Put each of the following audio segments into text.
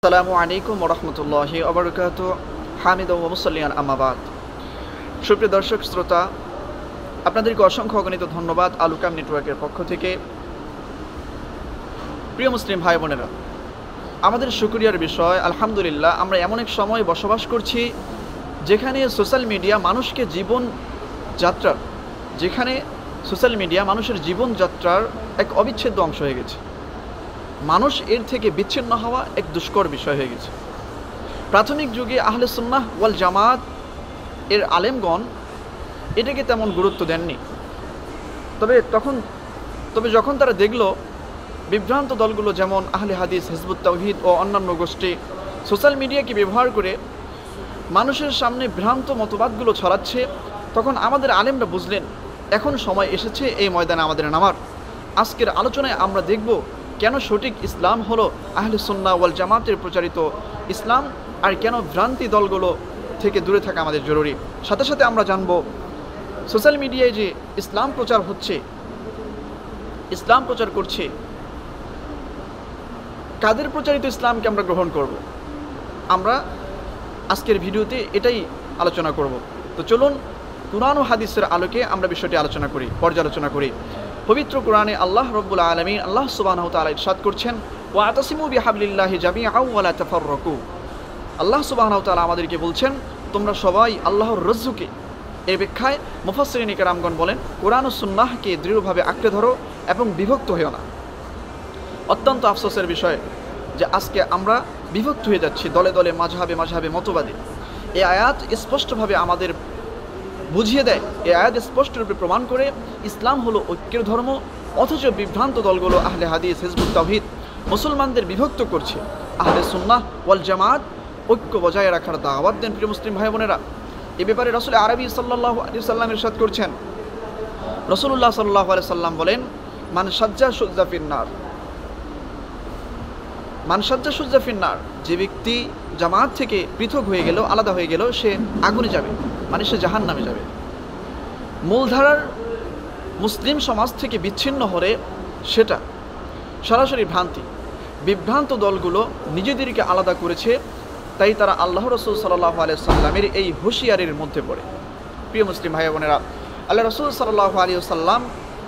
আসসালামু আলাইকুম ওয়া রাহমাতুল্লাহি ওয়া বারাকাতুহু। হামিদুন ওয়া মুসাল্লিয়ান আম্মা বাদ। সুপ্রিয় দর্শক শ্রোতা, আপনাদেরকে অসংখ্য অগণিত ধন্যবাদ আলুকাম নেটওয়ার্কের পক্ষ থেকে। প্রিয় মুসলিম ভাই বোনেরা, আমাদের শুকরিয়ার বিষয়, আলহামদুলিল্লাহ আমরা এমন এক সময় বসবাস করছি যেখানে সোশ্যাল মিডিয়া মানুষের জীবনযাত্রার এক অবিচ্ছেদ্য অংশ হয়ে গেছে। মানুষ এর থেকে বিচ্ছিন্ন হওয়া এক দুষ্কর বিষয় হয়ে গেছে। প্রাথমিক যুগে আহলে সুন্নাহ ওয়াল জামাত এর আলেমগণ এটাকে তেমন গুরুত্ব দেননি। তবে যখন তারা দেখল বিভ্রান্ত দলগুলো যেমন আহলে হাদিস, হিজবুত তাওহীদ ও অন্যান্য গোষ্ঠী সোশ্যাল মিডিয়াকে ব্যবহার করে মানুষের সামনে ভ্রান্ত মতবাদগুলো ছড়াচ্ছে, তখন আমাদের আলেমরা বুঝলেন এখন সময় এসেছে এই ময়দানে আমাদের নামার। আজকের আলোচনায় আমরা দেখব কেন সঠিক ইসলাম হলো আহলে সুন্নাহ ওয়াল জামাতের প্রচারিত ইসলাম, আর কেন ভ্রান্তি দলগুলো থেকে দূরে থাকা আমাদের জরুরি। সাথে সাথে আমরা জানব সোশ্যাল মিডিয়ায় যে ইসলাম প্রচার করছে, কাদের প্রচারিত ইসলামকে আমরা গ্রহণ করব। আমরা আজকের ভিডিওতে এটাই আলোচনা করব। তো চলুন কুরআন ও হাদিসের আলোকে আমরা বিষয়টি পর্যালোচনা করি। পবিত্র কোরআনে আল্লাহ রব্বুল আলামিন আল্লাহ সুবহানাহু ওয়া তাআলা ইরশাদ করছেন, ওয়াতাসিমু বিহাবলিল্লাহি জামিআন ওয়া লা তাফাররাকু। আল্লাহ সুবহানাহু ওয়া তাআলা আমাদেরকে বলছেন তোমরা সবাই আল্লাহর রজ্জুকে, এর ব্যাখ্যায় মুফাসসিরিন কেরামগণ বলেন কোরআন ও সুন্নাহকে দৃঢ়ভাবে আঁকড়ে ধরো এবং বিভক্ত হইও না। অত্যন্ত আফসোসের বিষয় যে আজকে আমরা বিভক্ত হয়ে যাচ্ছি দলে দলে, মাযহাবে মতবাদে। এই আয়াত স্পষ্টভাবে আমাদের বুঝিয়ে দেয়, এই আয়াত স্পষ্টরূপে প্রমাণ করে ইসলাম হলো ঐক্যের ধর্ম, অথচ বিভ্রান্ত দলগুলো আহলে হাদিস, হিজবুত তাওহীদ মুসলমানদের বিভক্ত করছে। আহলে সুন্নাহ ওয়াল জামাত ঐক্য বজায় রাখার দাওয়াত দেন। প্রিয় মুসলিম ভাই বোনেরা, এ ব্যাপারে রাসূল আরবি সাল্লাল্লাহু আলাইহি ওয়াসাল্লাম ইরশাদ করছেন, রাসূলুল্লাহ সাল্লাল্লাহু আলাইহি ওয়াসাল্লাম বলেন, মান সাজ্জা সুজ্জা ফিন্নার, যে ব্যক্তি জামাত থেকে পৃথক হয়ে গেল, আলাদা হয়ে গেল, সে আগুনে যাবে, মানে সে জাহান্নামে যাবে। মূলধারার মুসলিম সমাজ থেকে বিচ্ছিন্ন হলে সেটা সরাসরি ভ্রান্তি। বিভ্রান্ত দলগুলো নিজেদেরকে আলাদা করেছে, তাই তারা আল্লাহ রাসূল সাল্লাল্লাহু আলাইহি ওয়াসাল্লামের এই হুঁশিয়ারির মধ্যে পড়ে। প্রিয় মুসলিম ভাই বোনেরা, আল্লাহ রাসূল সাল্লাল্লাহু আলাইহি ওয়াসাল্লাম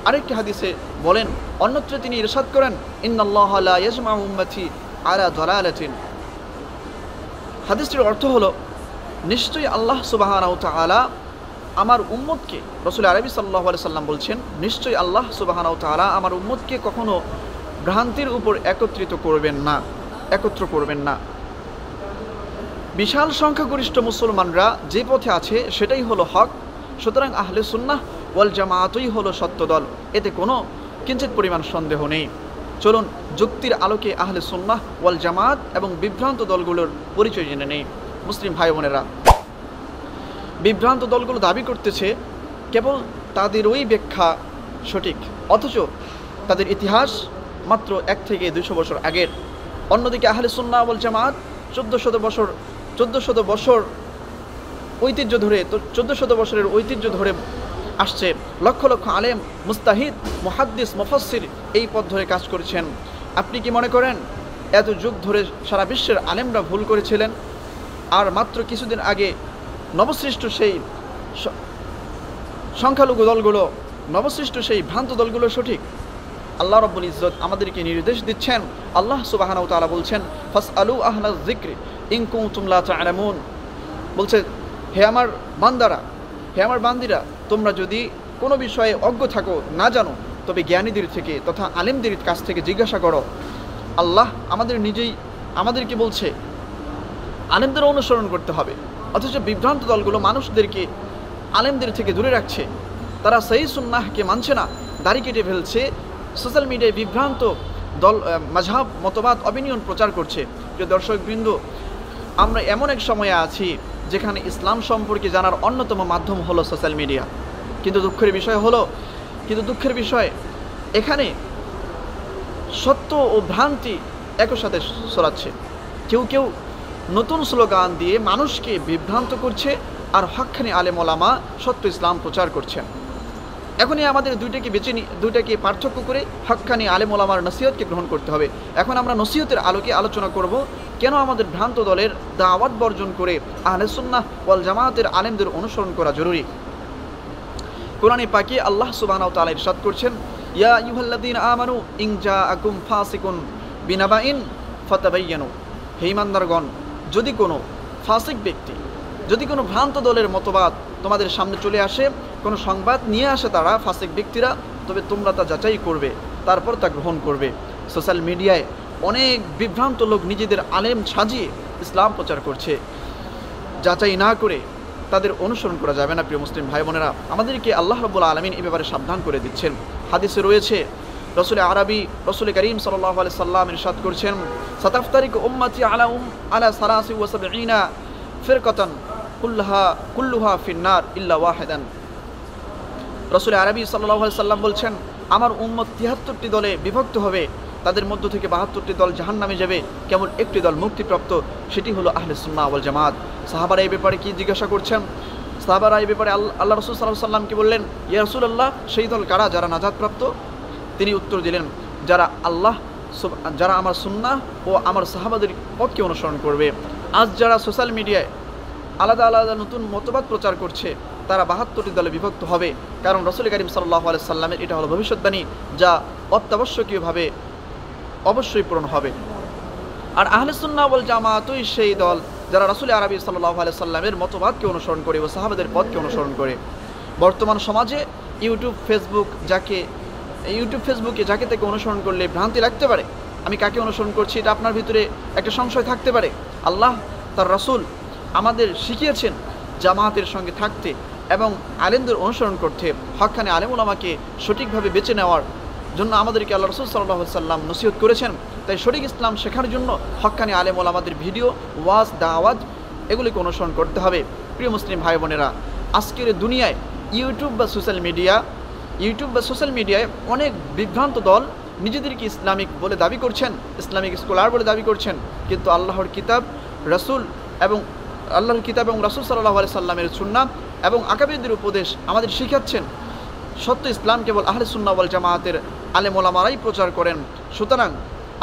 আরেকটি হাদিসে বলেন, অন্যত্র তিনি ইরশাদ করেন, ইন্নাল্লাহা লা ইয়াজমাউ উম্মতি আলা দালালাতিন। হাদিসটির অর্থ হলো, নিশ্চয়ই আল্লাহ সুবহানাহু ওয়া তাআলা আমার উম্মতকে, রাসূল আরবি সাল্লাল্লাহু আলাইহি সাল্লাম বলছেন, নিশ্চয়ই আল্লাহ সুবহানাহু ওয়া তাআলা আমার উম্মতকে কখনো ভ্রান্তির উপর একত্র করবেন না। বিশাল সংখ্যাগরিষ্ঠ মুসলমানরা যে পথে আছে সেটাই হলো হক, সুতরাং আহলে সুন্নাহ ওয়াল জামাতই হলো সত্য দল, এতে কোনো কিঞ্চিত পরিমাণ সন্দেহ নেই। চলুন যুক্তির আলোকে আহলে সুন্নাহ ওয়াল জামাত এবং বিভ্রান্ত দলগুলোর পরিচয় জেনে নেই। মুসলিম ভাই বোনেরা, বিভ্রান্ত দলগুলো দাবি করতেছে কেবল তাদের ওই ব্যাখ্যা সঠিক, অথচ তাদের ইতিহাস মাত্র 1 থেকে 200 বছর আগের। অন্যদিকে আহলে সুন্নাহ ওয়াল জামাত 1400 বছর ঐতিহ্য ধরে আসছে। লক্ষ লক্ষ আলেম, মুস্তাহিদ, মুহাদ্দিস, মুফাসসির এই পথ ধরে কাজ করেছেন। আপনি কি মনে করেন এত যুগ ধরে সারা বিশ্বের আলেমরা ভুল করেছিলেন, আর মাত্র কিছুদিন আগে নবসৃষ্ট সেই সংখ্যালঘু দলগুলো, নবসৃষ্ট সেই ভ্রান্ত দলগুলো সঠিক? আল্লাহ রাব্বুল ইজ্জত আমাদেরকে নির্দেশ দিচ্ছেন। আল্লাহ সুবহানাহু ওয়া তাআলা বলছেন, ফাসআলু আহলায যিকরি ইন কুনতুম লা তা'লামুন। বলছে, হে আমার বান্দিরা, তোমরা যদি কোনো বিষয়ে অজ্ঞ থাকো, না জানো, তবে জ্ঞানীদের থেকে তথা আলেমদের কাছ থেকে জিজ্ঞাসা করো। আল্লাহ আমাদেরকে বলছে আলেমদের অনুসরণ করতে হবে, অথচ বিভ্রান্ত দলগুলো মানুষদেরকে আলেমদের থেকে দূরে রাখছে। তারা সহিহ সুন্নাহকে মানছে না, দাড়ি কেটে ফেলছে, সোশ্যাল মিডিয়ায় বিভ্রান্ত দল মাযহাব, মতবাদ, অপিনিয়ন প্রচার করছে। প্রিয় দর্শকবৃন্দ, আমরা এমন এক সময়ে আছি যেখানে ইসলাম সম্পর্কে জানার অন্যতম মাধ্যম হলো সোশ্যাল মিডিয়া। কিন্তু দুঃখের বিষয় এখানে সত্য ও ভ্রান্তি একই সাথে ছড়াচ্ছে। কেউ নতুন স্লোগান দিয়ে মানুষকে বিভ্রান্ত করছে, আর হক্কানি আলেম ওলামা সত্য ইসলাম প্রচার করছেন। এখনই আমাদের দুইটাকে পার্থক্য করে হক্কানি আলেম ওলামার নসিহতকে গ্রহণ করতে হবে। এখন আমরা নসিহতের আলোকে আলোচনা করব কেন আমাদের ভ্রান্ত দলের দাওয়াত বর্জন করে আহলে সুন্নাহ ওয়াল জামাতের আলেমদের অনুসরণ করা জরুরি। কোরআনে পাকে আল্লাহ সুবহানাহু ওয়া তাআলা ইরশাদ করছেন, ইয়া আইয়ুহাল্লাযীনা আমানু ইন জাআকুম ফাসিকুন বিনাবাইন ফাতাবায়ানু, হে ঈমানদারগণ, যদি কোনো ফাসিক ব্যক্তি, যদি কোনো ভ্রান্ত দলের মতবাদ তোমাদের সামনে চলে আসে, কোনো সংবাদ নিয়ে আসে তারা ফাসিক ব্যক্তিরা, তবে তোমরা তা যাচাই করবে, তারপর তা গ্রহণ করবে। সোশ্যাল মিডিয়ায় অনেক বিভ্রান্ত লোক নিজেদের আলেম সাজিয়ে ইসলাম প্রচার করছে, যাচাই না করে তাদের অনুসরণ করা যাবে না। প্রিয় মুসলিম ভাই বোনেরা, আমাদেরকে আল্লাহ রাব্বুল আলামিন এই ব্যাপারে সাবধান করে দিচ্ছেন। হাদিসে রয়েছে, রসুল করিম সাল্লাল্লাহু আলাইহি সাল্লাম ইরশাদ করছেন, সাতাফতারিকু উম্মতি আলা সালাসি ওয়া সাবঈনা ফিরকাতান কুল্লুহা ফিন্নার ইল্লা ওয়াহিদান। রসুল আরবি সাল্লাল্লাহু আলাইহি সাল্লাম বলছেন, আমার উম্মত ৭৩টি দলে বিভক্ত হবে, তাদের মধ্য থেকে ৭২টি দল জাহান্নামে যাবে, কেবল একটি দল মুক্তিপ্রাপ্ত, সেটি হলো আহলে সুন্নাহ ওয়াল জামাত। সাহাবারা এই ব্যাপারে কি জিজ্ঞাসা করছেন? সাহাবারা এই ব্যাপারে আল্লাহ রাসূল সাল্লাল্লাহু আলাইহি সাল্লামকে বললেন, ইয়া রাসূলুল্লাহ, সেই দল কারা যারা নাজাতপ্রাপ্ত? তিনি উত্তর দিলেন, যারা আমার সুন্নাহ ও আমার সাহাবাদের পথকে অনুসরণ করবে। আজ যারা সোশ্যাল মিডিয়ায় আলাদা আলাদা নতুন মতবাদ প্রচার করছে, তারা ৭২টি দলে বিভক্ত হবে, কারণ রাসূল করিম সাল্লাল্লাহু আলাইহি সাল্লামের এটা হলো ভবিষ্যদ্বাণী, যা অত্যাবশ্যকীয়ভাবে অবশ্যই পূরণ হবে। আর আহলে সুন্নাহ ওয়াল জামাতই সেই দল যারা রাসূল আরবি সাল্লাল্লাহু আলাইহি সাল্লামের মতবাদকে অনুসরণ করে ও সাহাবাদের পথকে অনুসরণ করে। বর্তমান সমাজে ইউটিউব ফেসবুকে যাকে তাকে অনুসরণ করলে ভ্রান্তি লাগতে পারে। আমি কাকে অনুসরণ করছি এটা আপনার ভিতরে একটা সংশয় থাকতে পারে। আল্লাহ তার রাসূল আমাদের শিখিয়েছেন জামাতের সঙ্গে থাকতে এবং আলেমদের অনুসরণ করতে। হক্কানি আলেম ওলামাকে সঠিকভাবে বেছে নেওয়ার জন্য আমাদেরকে আল্লাহ রাসূল সাল্লাল্লাহু আলাইহি সাল্লাম নসিহত করেছেন। তাই সঠিক ইসলাম শেখার জন্য হক্কানি আলেম ওলামাদের ভিডিও, ওয়াজ, দাওয়াত এগুলিকে অনুসরণ করতে হবে। প্রিয় মুসলিম ভাই বোনেরা, আজকের দুনিয়ায় ইউটিউব বা সোশ্যাল মিডিয়ায় অনেক বিভ্রান্ত দল নিজেদেরকে ইসলামিক বলে দাবি করছেন, ইসলামিক স্কলার বলে দাবি করছেন, কিন্তু আল্লাহর কিতাব এবং রাসূল সাল্লাল্লাহু আলাইহি সাল্লামের সুন্নাহ এবং আকাবিরদের উপদেশ আমাদের শিখাচ্ছেন সত্য ইসলাম কেবল আহলে সুন্নাহ ওয়াল জামাতের আলেম ওলামারাই প্রচার করেন। সুতরাং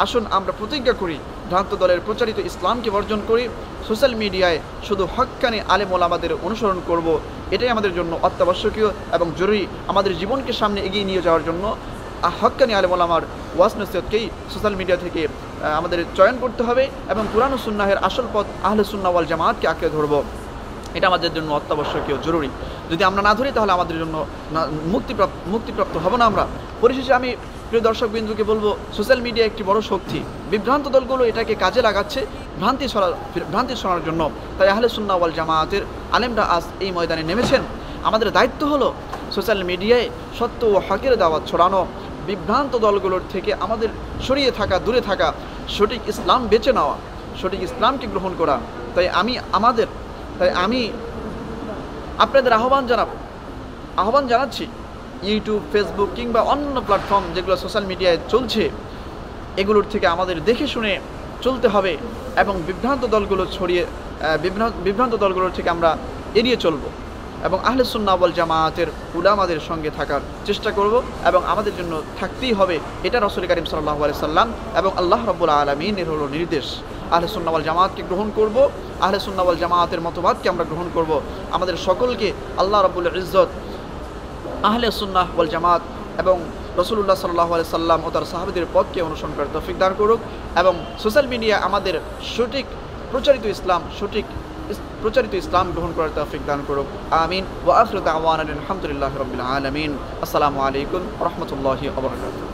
আসুন আমরা প্রতিজ্ঞা করি, ভ্রান্ত দলের প্রচারিত ইসলামকে বর্জন করি, সোশ্যাল মিডিয়ায় শুধু হক্কানি আলেম ওলামাদের অনুসরণ করব। এটাই আমাদের জন্য অত্যাবশ্যকীয় এবং জরুরি। আমাদের জীবনকে সামনে এগিয়ে নিয়ে যাওয়ার জন্য হক্কানি আলেম ওলামার ওয়াজ নসিহতকেই সোশ্যাল মিডিয়া থেকে আমাদের চয়ন করতে হবে এবং কুরআন ও সুন্নাহের আসল পথ আহলে সুন্নাহ ওয়াল জামাতকে আঁকড়ে ধরব। এটা আমাদের জন্য অত্যাবশ্যকীয় জরুরি। যদি আমরা না ধরি তাহলে আমাদের জন্য মুক্তিপ্রাপ্ত হব না আমরা। পরিশেষে আমি প্রিয় দর্শকবৃন্দকে বলবো, সোশ্যাল মিডিয়া একটি বড় শক্তি। বিভ্রান্ত দলগুলো এটাকে কাজে লাগাচ্ছে ভ্রান্তি ছড়ানোর জন্য। তাই আহলে সুন্নাহ ওয়াল জামাতের আলেমরা আজ এই ময়দানে নেমেছেন। আমাদের দায়িত্ব হলো সোশ্যাল মিডিয়ায় সত্য ও হকের দাওয়াত ছড়ানো, বিভ্রান্ত দলগুলোর থেকে আমাদের দূরে থাকা, সঠিক ইসলাম বেছে নেওয়া, সঠিক ইসলামকে গ্রহণ করা। তাই আমি আপনাদের আহ্বান জানাচ্ছি, ইউটিউব, ফেসবুক কিংবা অন্য প্ল্যাটফর্ম যেগুলো সোশ্যাল মিডিয়ায় চলছে, এগুলোর থেকে আমাদের দেখে শুনে চলতে হবে এবং বিভ্রান্ত দলগুলোর থেকে আমরা এড়িয়ে চলব এবং আহলে সুন্নাহ ওয়াল জামাতের উলামাদের সঙ্গে থাকার চেষ্টা করব এবং আমাদের জন্য থাকতেই হবে। এটা রাসূল করিম সাল্লাল্লাহু আলাইহি সাল্লাম এবং আল্লাহ রাব্বুল আলামিনের হলো নির্দেশ। আহলে সুন্নাহ ওয়াল জামাতকে গ্রহণ করব, আহলে সুন্নাহ ওয়াল জামাতের মতবাদকে আমরা গ্রহণ করব। আমাদের সকলকে আল্লাহ রাব্বুল ইজ্জত আহলে সুন্নাহ ওয়াল জামাত এবং রাসূলুল্লাহ সাল্লাল্লাহু আলাইহি সাল্লাম ও তার সাহাবীদের পথকে অনুসরণ করার তৌফিক দান করুক এবং সোশ্যাল মিডিয়া আমাদের সঠিক প্রচারিত ইসলাম গ্রহণ করার তৌফিক দান করুক। আমিন। ওয়া আখিরু দাওয়ানা আলহামদুলিল্লাহি রাব্বিল আলামিন। আসসালামু আলাইকুম ওয়া রাহমাতুল্লাহি ওয়া বারাকাতুহু।